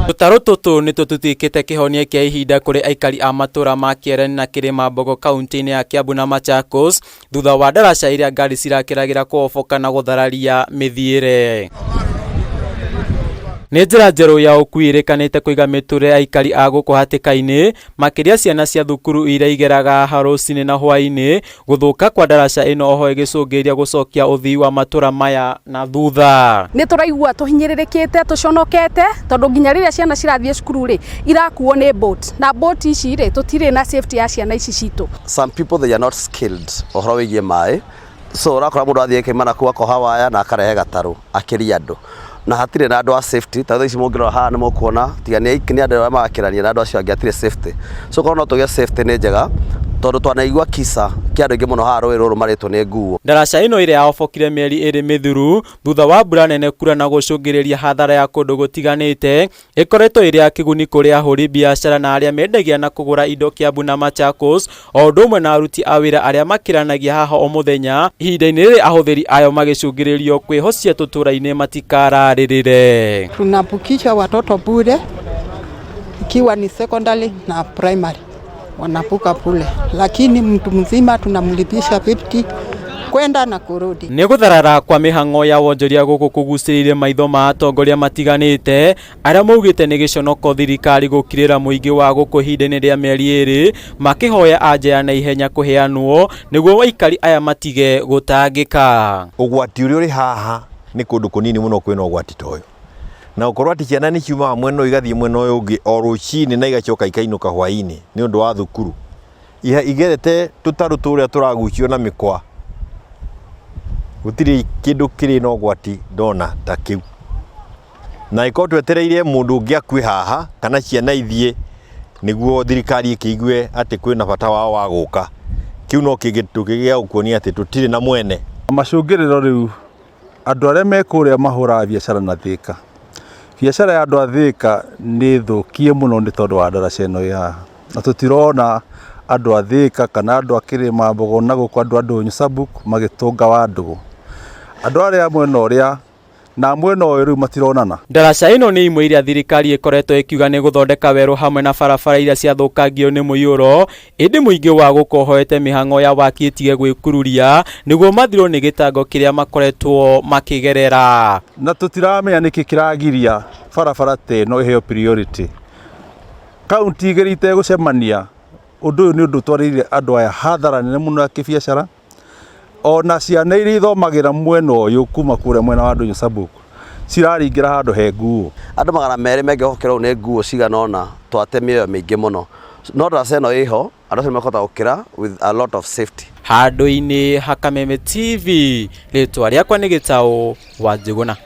Tũtarũ tũtũ nĩ tũtuĩkĩte kĩhonia kĩa ihinda kũrĩ aikari a matũra ma KYELENI na Kilimambogo kaunti-inĩ ya KIAMBU na MACHAKOS thutha wa ndaraca iria ngari cirakĩragĩra kũhoboka na gũthararia mĩthiĩre. Nĩ njĩra njerũ ya ũkuui ĩrĩkanĩte kũiga mĩtũrĩre ya aikari a gũkũ hatĩka-inĩ, makĩria ciana cia thukuru iria igeraga rũcinĩ na hwaĩ-inĩ. Gũthũka kwa ndaraca ĩno oho ĩgĩcũngĩrĩria gũcokia ũthii wa matũra maya na thutha. Nĩ tũraigua tũhinyĩrĩrĩkĩte, tũconokete, tondũ nginya rĩrĩa ciana cirathiĩ cukuru rĩ irakuo nĩ boat, na boat ici rĩ tũtirĩ na safety ya ciana ici citũ. Some people they are not skilled ũhoro wĩgiĩ maĩ, so ũrakora mũndũ athiĩ kĩmana kuo akoha na akarehe gatarũ akĩria andũ na hatirĩ na andũ a safety. Ta ici mũngĩrora haha nĩ mũkuona tiga nĩ andũ arĩa magakĩrania na andũ acio angĩ atirĩ safety, so korwo no tũgĩe safety nĩ njega tondũ twanaigua kisa kĩa andũ aingĩ mũno haha rũĩ rũrũ marĩtwo nĩ nguo. Ndaraca ĩno ĩrĩa yahobokire mĩeri ĩrĩ mĩthuru thutha wa mbura nene kura na gũcũngĩrĩria hathara ya kũndũ gũtiganĩte, ĩkoretwo ĩrĩ ya kĩguni kũrĩ ahũri biacara na arĩa mendagia na kũgũra indo KIAMBU na MACHAKOS, o ũndũ ũmwe na aruti a wĩra arĩa makĩranagia haha o mũthenya, ihinda-inĩ rĩrĩ ahũthĩri ayo magĩcũngĩrĩrio kwĩhocia tũtũra-inĩ matikararĩrĩre. Tunapukisha watoto bure ikiwa ni secondary na primary wanapuka pule, lakini mtu mzima tunamlipisha 50 kwenda na kurudi. Nĩ gũtharara kwa mĩhang'o ya wonjoria gũkũ kũgucĩrĩire maitho ma atongoria matiganĩte arĩa maugĩte nĩ gĩconoko thirikari gũkirĩra mũingĩ wa gũkũ ihinda-inĩ rĩa mĩeri ĩrĩ, makĩhoya anja ya naihenya kũheanwo nĩguo aikari aya matige gũtangĩka. Ugwati ũrĩa ũrĩ haha nĩ kũndũ kũnini mũno kwĩna ũgwati ta ũyũ, na ũkorwo atĩ ciana nĩ ciumaga mwena ũyũ igathiĩ mwena ũyũ ũngĩ o rũcinĩ na igacoka ikainũka hwaĩ-inĩ nĩ ũndũ wa thukuru, igerete tũtarũ tũrĩa tũragucio na mĩkwa. Gũtirĩ kĩndũ kĩrĩ na ũgwati ndona ta kĩu, na ĩkorwo twetereire mũndũ ũngĩ akue haha kana ciana ithiĩ nĩguo thirikari ĩkĩigue atĩ kwĩna bata wao wa gũka. Kĩu no kĩgĩtũkĩgĩa gũkuonia atĩ tũtirĩ na mwene. Macũngĩrĩro rĩu andũ arĩa mekũrĩa mahũraga biacara na Thĩka, biacara ya andũ a Thĩka nĩ thũkie mũno nĩ tondũ wa ndaraca ĩno ya, na tũtirona andũ a Thĩka kana andũ a Kilimambogo na gũkũ andũ a Ndũnyũ Sabuk magĩtũnga wa ndũgũ. Andũ arĩa mwena ũrĩa na mwena ũyũ rĩu matironana. Ndaraca ĩno nĩ imwe iria thirikari ĩkoretwo ĩkiuga nĩ gũthondeka werũ hamwe na barabara iria ciathũkangio nĩ mũiyũro, ĩndĩ mũingĩ wa gũkũ hoete mĩhang'o ya waki ĩtige gwĩkururia nĩguo mathirwo nĩ gĩtango kĩrĩa makoretwo makĩgerera. Na tũtiramenya nĩkĩ kĩragiria barabara ta ĩno ĩheo priority. Kaunti igĩrĩ itegũcemania, ũndũ ũyũ nĩ ũndũ twarĩire andũ aya hathara nene mũno ya kĩbiacara. Ona ciana iria ithomagĩra mwena ũyũ kuma kũrĩa mwena wa Ndũnyũ Sabuk ciraringĩra handũ he nguo. Andũ 200 mengĩhokerwo nĩ nguo cigana ũna twate mĩoyo mĩingĩ mũno, no ndaraca ĩno ĩho andũ acio makahota gũkĩra with a lot of safety. Handũ-inĩ ha Kameme TV, rĩtwa rĩakwa nĩ Gĩtaũ wa Njũgũna.